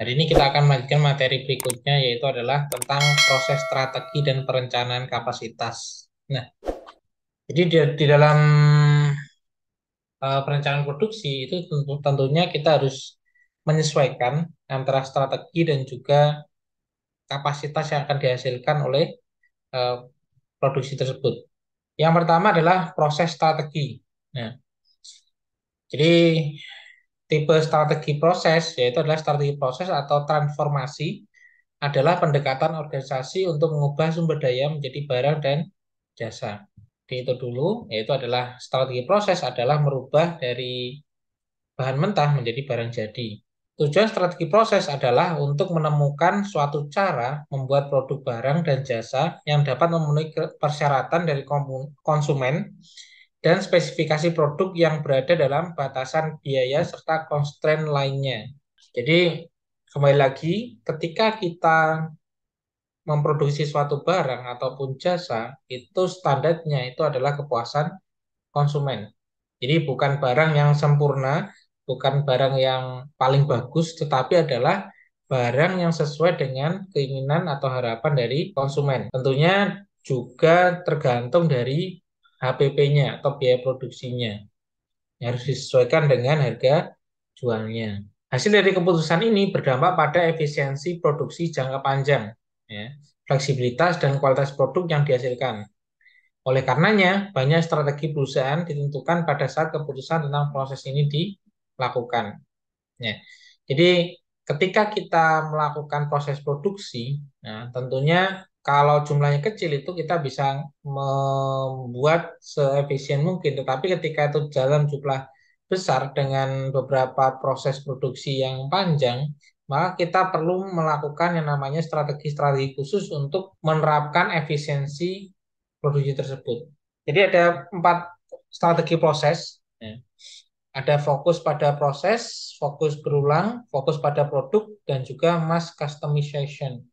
Hari ini kita akan melanjutkan materi berikutnya, yaitu adalah tentang proses strategi dan perencanaan kapasitas. Nah, jadi di dalam perencanaan produksi itu tentunya kita harus menyesuaikan antara strategi dan juga kapasitas yang akan dihasilkan oleh eh, produksi tersebut. Yang pertama adalah proses strategi. Nah, jadi tipe strategi proses yaitu adalah strategi proses atau transformasi adalah pendekatan organisasi untuk mengubah sumber daya menjadi barang dan jasa. Jadi itu dulu, yaitu adalah strategi proses adalah merubah dari bahan mentah menjadi barang jadi. Tujuan strategi proses adalah untuk menemukan suatu cara membuat produk barang dan jasa yang dapat memenuhi persyaratan dari konsumen dan spesifikasi produk yang berada dalam batasan biaya serta constraint lainnya. Jadi kembali lagi, ketika kita memproduksi suatu barang ataupun jasa, itu standarnya itu adalah kepuasan konsumen. Jadi bukan barang yang sempurna, bukan barang yang paling bagus, tetapi adalah barang yang sesuai dengan keinginan atau harapan dari konsumen. Tentunya juga tergantung dari HPP-nya atau biaya produksinya. Harus disesuaikan dengan harga jualnya. Hasil dari keputusan ini berdampak pada efisiensi produksi jangka panjang, ya, fleksibilitas dan kualitas produk yang dihasilkan. Oleh karenanya, banyak strategi perusahaan ditentukan pada saat keputusan tentang proses ini dilakukan. Ya. Jadi, ketika kita melakukan proses produksi, nah, tentunya kalau jumlahnya kecil itu kita bisa membuat seefisien mungkin. Tetapi ketika itu dalam jumlah besar dengan beberapa proses produksi yang panjang, maka kita perlu melakukan yang namanya strategi-strategi khusus untuk menerapkan efisiensi produksi tersebut. Jadi ada 4 strategi proses. Ya. Ada fokus pada proses, fokus berulang, fokus pada produk, dan juga mass customization.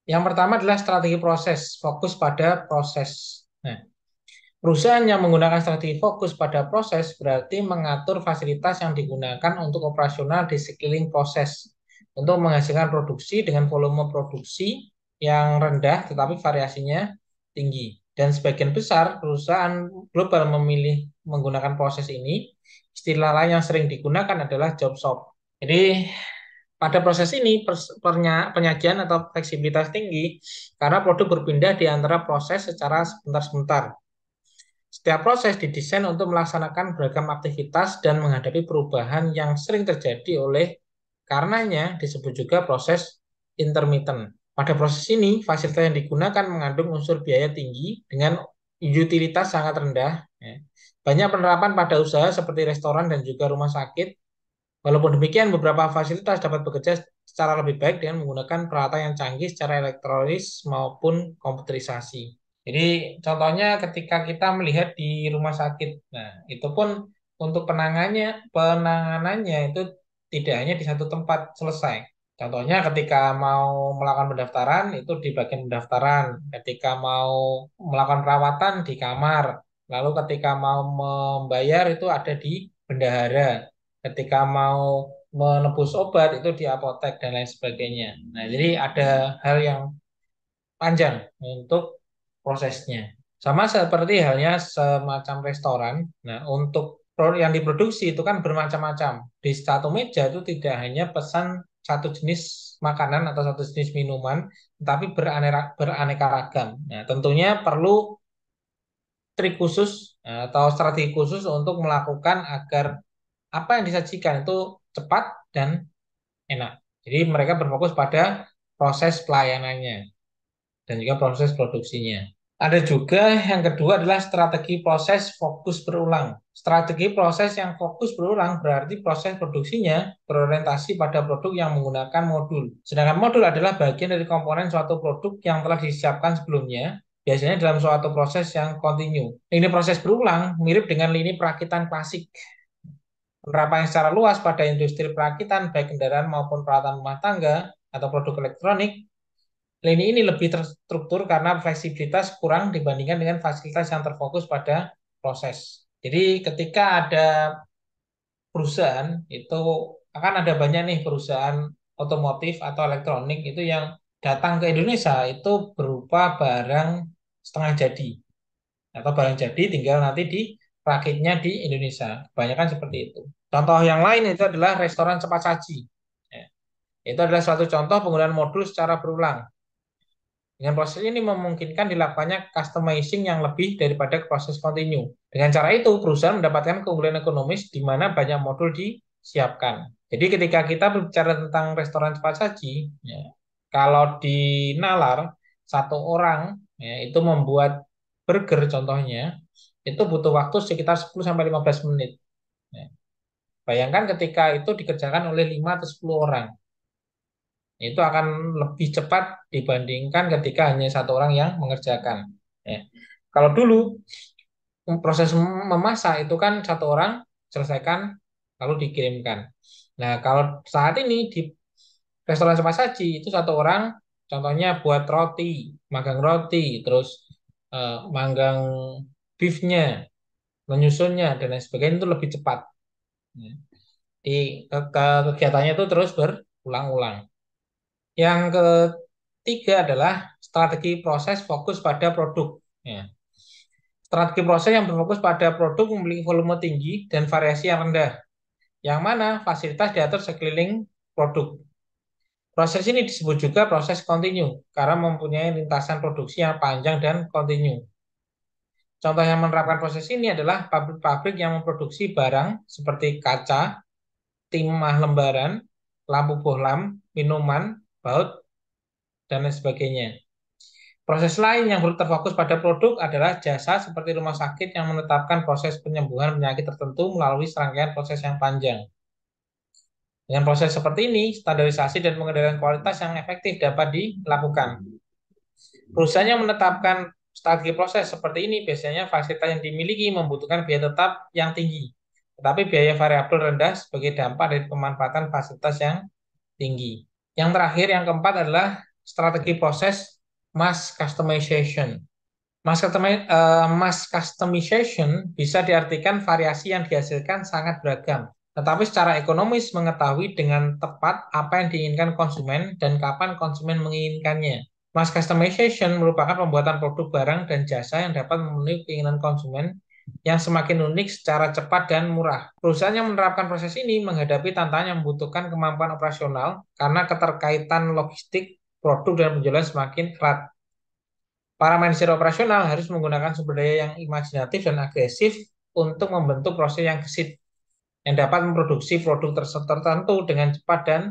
Yang pertama adalah strategi proses, fokus pada proses. Nah, perusahaan yang menggunakan strategi fokus pada proses berarti mengatur fasilitas yang digunakan untuk operasional di sekeliling proses untuk menghasilkan produksi dengan volume produksi yang rendah tetapi variasinya tinggi. Dan sebagian besar perusahaan global memilih menggunakan proses ini. Istilah lain yang sering digunakan adalah job shop. Jadi pada proses ini penyajian atau fleksibilitas tinggi karena produk berpindah di antara proses secara sebentar-sebentar. Setiap proses didesain untuk melaksanakan beragam aktivitas dan menghadapi perubahan yang sering terjadi oleh karenanya disebut juga proses intermittent. Pada proses ini, fasilitas yang digunakan mengandung unsur biaya tinggi dengan utilitas sangat rendah. Ya. Banyak penerapan pada usaha seperti restoran dan juga rumah sakit. Walaupun demikian, beberapa fasilitas dapat bekerja secara lebih baik dengan menggunakan peralatan yang canggih secara elektronis maupun komputerisasi. Jadi contohnya ketika kita melihat di rumah sakit, nah itu pun untuk penanganannya itu tidak hanya di satu tempat selesai. Contohnya ketika mau melakukan pendaftaran itu di bagian pendaftaran, ketika mau melakukan perawatan di kamar, lalu ketika mau membayar itu ada di bendahara, ketika mau menebus obat itu di apotek dan lain sebagainya. Nah, jadi ada hal yang panjang untuk prosesnya. Sama seperti halnya semacam restoran. Nah, untuk produk yang diproduksi itu kan bermacam-macam. Di satu meja itu tidak hanya pesan satu jenis makanan atau satu jenis minuman, tetapi beraneka ragam. Nah, tentunya perlu trik khusus atau strategi khusus untuk melakukan agar apa yang disajikan itu cepat dan enak. Jadi mereka berfokus pada proses pelayanannya dan juga proses produksinya. Ada juga yang kedua adalah strategi proses fokus berulang. Strategi proses yang fokus berulang berarti proses produksinya berorientasi pada produk yang menggunakan modul. Sedangkan modul adalah bagian dari komponen suatu produk yang telah disiapkan sebelumnya, biasanya dalam suatu proses yang kontinu. Lini proses berulang mirip dengan lini perakitan klasik. Penerapan secara luas pada industri perakitan, baik kendaraan maupun peralatan rumah tangga atau produk elektronik, lini ini lebih terstruktur karena fleksibilitas kurang dibandingkan dengan fasilitas yang terfokus pada proses. Jadi ketika ada perusahaan, itu akan ada banyak nih perusahaan otomotif atau elektronik itu yang datang ke Indonesia itu berupa barang setengah jadi atau barang jadi tinggal nanti dirakitnya di Indonesia. Kebanyakan seperti itu. Contoh yang lain itu adalah restoran cepat saji. Ya, itu adalah suatu contoh penggunaan modul secara berulang. Dengan proses ini memungkinkan dilakukannya customizing yang lebih daripada proses kontinu. Dengan cara itu, perusahaan mendapatkan keunggulan ekonomis di mana banyak modul disiapkan. Jadi ketika kita berbicara tentang restoran cepat saji, ya, kalau di nalar, satu orang ya, itu membuat burger contohnya, itu butuh waktu sekitar 10-15 menit. Ya. Bayangkan ketika itu dikerjakan oleh 5 atau 10 orang. Itu akan lebih cepat dibandingkan ketika hanya satu orang yang mengerjakan. Ya. Kalau dulu proses memasak itu kan satu orang selesaikan lalu dikirimkan. Nah, kalau saat ini di restoran cepat saji itu satu orang contohnya buat roti, magang roti, terus manggang beefnya, menyusunnya dan lain sebagainya itu lebih cepat. Ya. Di kegiatannya itu terus berulang-ulang. Yang ketiga adalah strategi proses fokus pada produk. Ya. Strategi proses yang berfokus pada produk memiliki volume tinggi dan variasi yang rendah, yang mana fasilitas diatur sekeliling produk. Proses ini disebut juga proses kontinu karena mempunyai lintasan produksi yang panjang dan kontinu. Contoh yang menerapkan proses ini adalah pabrik-pabrik yang memproduksi barang seperti kaca, timah lembaran, lampu bohlam, minuman, baut, dan lain sebagainya. Proses lain yang terfokus pada produk adalah jasa seperti rumah sakit yang menetapkan proses penyembuhan penyakit tertentu melalui serangkaian proses yang panjang. Dengan proses seperti ini, standarisasi dan pengendalian kualitas yang efektif dapat dilakukan. Perusahaan yang menetapkan strategi proses seperti ini biasanya fasilitas yang dimiliki membutuhkan biaya tetap yang tinggi, tetapi biaya variabel rendah sebagai dampak dari pemanfaatan fasilitas yang tinggi. Yang terakhir, yang keempat adalah strategi proses mass customization. Mass customization bisa diartikan variasi yang dihasilkan sangat beragam. Tetapi secara ekonomis mengetahui dengan tepat apa yang diinginkan konsumen dan kapan konsumen menginginkannya. Mass customization merupakan pembuatan produk barang dan jasa yang dapat memenuhi keinginan konsumen yang semakin unik secara cepat dan murah. Perusahaan yang menerapkan proses ini menghadapi tantangan yang membutuhkan kemampuan operasional karena keterkaitan logistik, produk, dan penjualan semakin erat. Para manajer operasional harus menggunakan sumber daya yang imajinatif dan agresif untuk membentuk proses yang gesit yang dapat memproduksi produk tertentu dengan cepat dan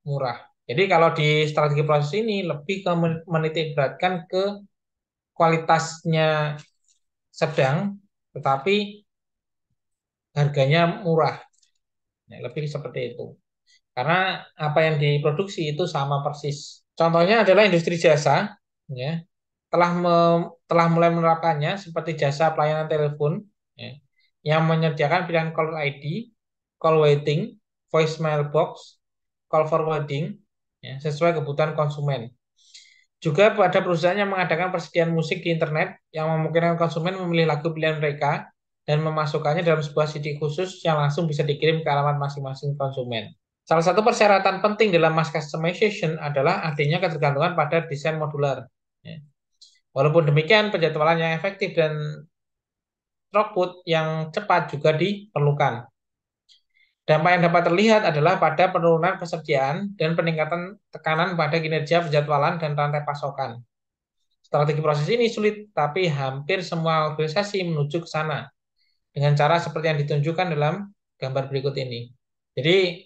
murah. Jadi kalau di strategi proses ini lebih ke menitik beratkan ke kualitasnya sedang, tetapi harganya murah. Ya, lebih seperti itu. Karena apa yang diproduksi itu sama persis. Contohnya adalah industri jasa, ya, telah mulai menerapkannya seperti jasa pelayanan telepon, ya, yang menyediakan pilihan caller ID, call waiting, voicemail box, call forwarding, ya, sesuai kebutuhan konsumen. Juga pada perusahaan yang mengadakan persediaan musik di internet yang memungkinkan konsumen memilih lagu pilihan mereka dan memasukkannya dalam sebuah CD khusus yang langsung bisa dikirim ke alamat masing-masing konsumen. Salah satu persyaratan penting dalam mass customization adalah adanya ketergantungan pada desain modular. Ya. Walaupun demikian, penjadwalan yang efektif dan throughput yang cepat juga diperlukan. Dampak yang dapat terlihat adalah pada penurunan persediaan dan peningkatan tekanan pada kinerja penjadwalan dan rantai pasokan. Strategi proses ini sulit, tapi hampir semua organisasi menuju ke sana dengan cara seperti yang ditunjukkan dalam gambar berikut ini. Jadi,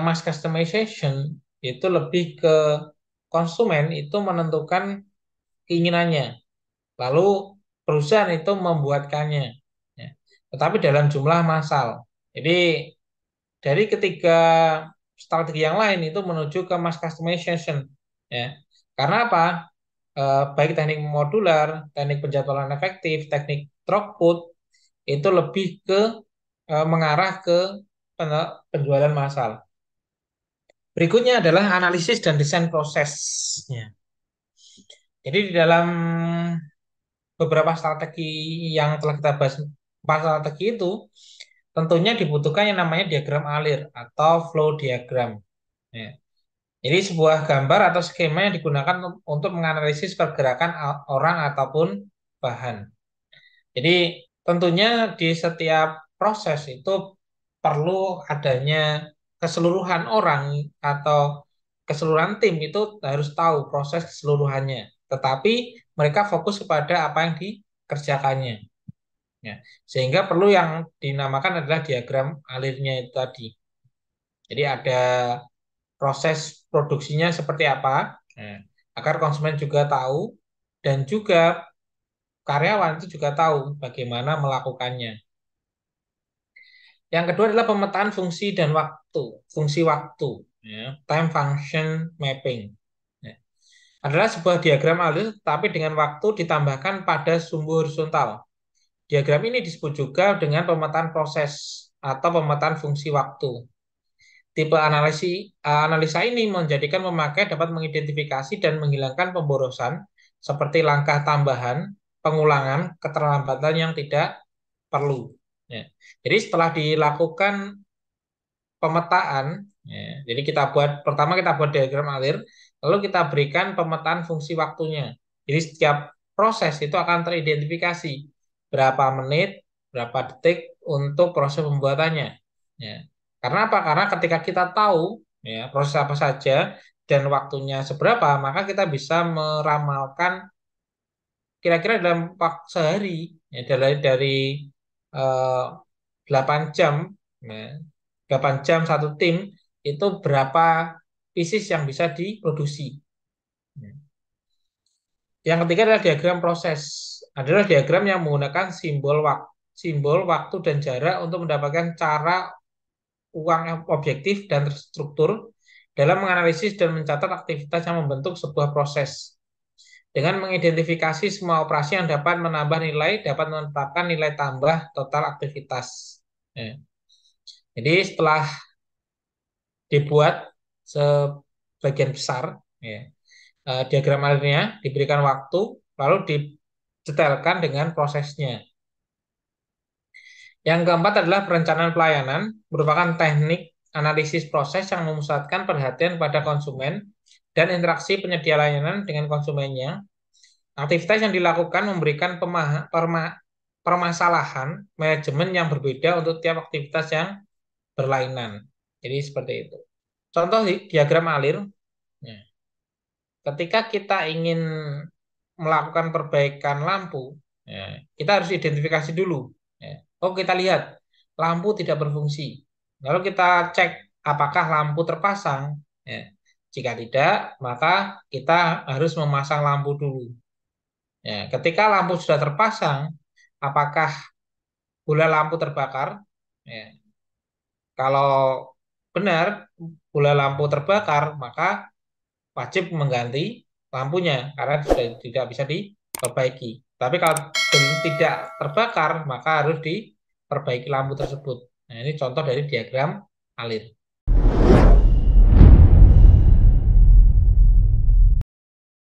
mass customization itu lebih ke konsumen itu menentukan keinginannya, lalu perusahaan itu membuatkannya, ya. Tetapi dalam jumlah massal. Jadi dari ketiga strategi yang lain itu menuju ke mass customization, ya. Karena apa? Baik teknik modular, teknik penjadwalan efektif, teknik throughput itu lebih ke mengarah ke penjualan massal. Berikutnya adalah analisis dan desain prosesnya. Jadi di dalam beberapa strategi yang telah kita bahas, empat strategi itu tentunya dibutuhkan yang namanya diagram alir atau flow diagram. Ya. Jadi sebuah gambar atau skema yang digunakan untuk menganalisis pergerakan orang ataupun bahan. Jadi tentunya di setiap proses itu perlu adanya keseluruhan orang atau keseluruhan tim itu harus tahu proses keseluruhannya. Tetapi mereka fokus kepada apa yang dikerjakannya. Ya. Sehingga perlu yang dinamakan adalah diagram alirnya itu tadi. Jadi ada proses produksinya seperti apa, nah, agar konsumen juga tahu dan juga karyawan itu juga tahu bagaimana melakukannya. Yang kedua adalah pemetaan fungsi dan waktu, fungsi waktu, ya, time function mapping. Ya. Adalah sebuah diagram alir tapi dengan waktu ditambahkan pada sumbu horizontal. Diagram ini disebut juga dengan pemetaan proses atau pemetaan fungsi waktu. Tipe analisa ini menjadikan pemakai dapat mengidentifikasi dan menghilangkan pemborosan seperti langkah tambahan, pengulangan, keterlambatan yang tidak perlu. Ya. Jadi setelah dilakukan pemetaan, ya, jadi pertama kita buat diagram alir, lalu kita berikan pemetaan fungsi waktunya. Jadi setiap proses itu akan teridentifikasi berapa menit, berapa detik untuk proses pembuatannya. Ya. Karena apa? Karena ketika kita tahu ya proses apa saja dan waktunya seberapa, maka kita bisa meramalkan kira-kira dalam waktu sehari ya, dari eh, 8 jam ya, 8 jam satu tim itu berapa pieces yang bisa diproduksi. Yang ketiga adalah diagram proses. Adalah diagram yang menggunakan simbol waktu dan jarak untuk mendapatkan cara uang yang objektif dan terstruktur dalam menganalisis dan mencatat aktivitas yang membentuk sebuah proses. Dengan mengidentifikasi semua operasi yang dapat menambah nilai, dapat menetapkan nilai tambah total aktivitas. Ya. Jadi setelah dibuat sebagian besar, ya, diagram alirnya diberikan waktu, lalu didetailkan dengan prosesnya. Yang keempat adalah perencanaan pelayanan, merupakan teknik analisis proses yang memusatkan perhatian pada konsumen dan interaksi penyedia layanan dengan konsumennya. Aktivitas yang dilakukan memberikan permasalahan manajemen yang berbeda untuk tiap aktivitas yang berlainan. Jadi seperti itu. Contoh diagram alir. Ya. Ketika kita ingin melakukan perbaikan lampu, ya, kita harus identifikasi dulu. Ya. Oh, kita lihat lampu tidak berfungsi. Lalu kita cek apakah lampu terpasang. Ya. Jika tidak, maka kita harus memasang lampu dulu. Ya, ketika lampu sudah terpasang, apakah bola lampu terbakar? Ya. Kalau benar bola lampu terbakar, maka wajib mengganti lampunya karena sudah tidak bisa diperbaiki. Tapi kalau tidak terbakar, maka harus diperbaiki lampu tersebut. Nah, ini contoh dari diagram alir.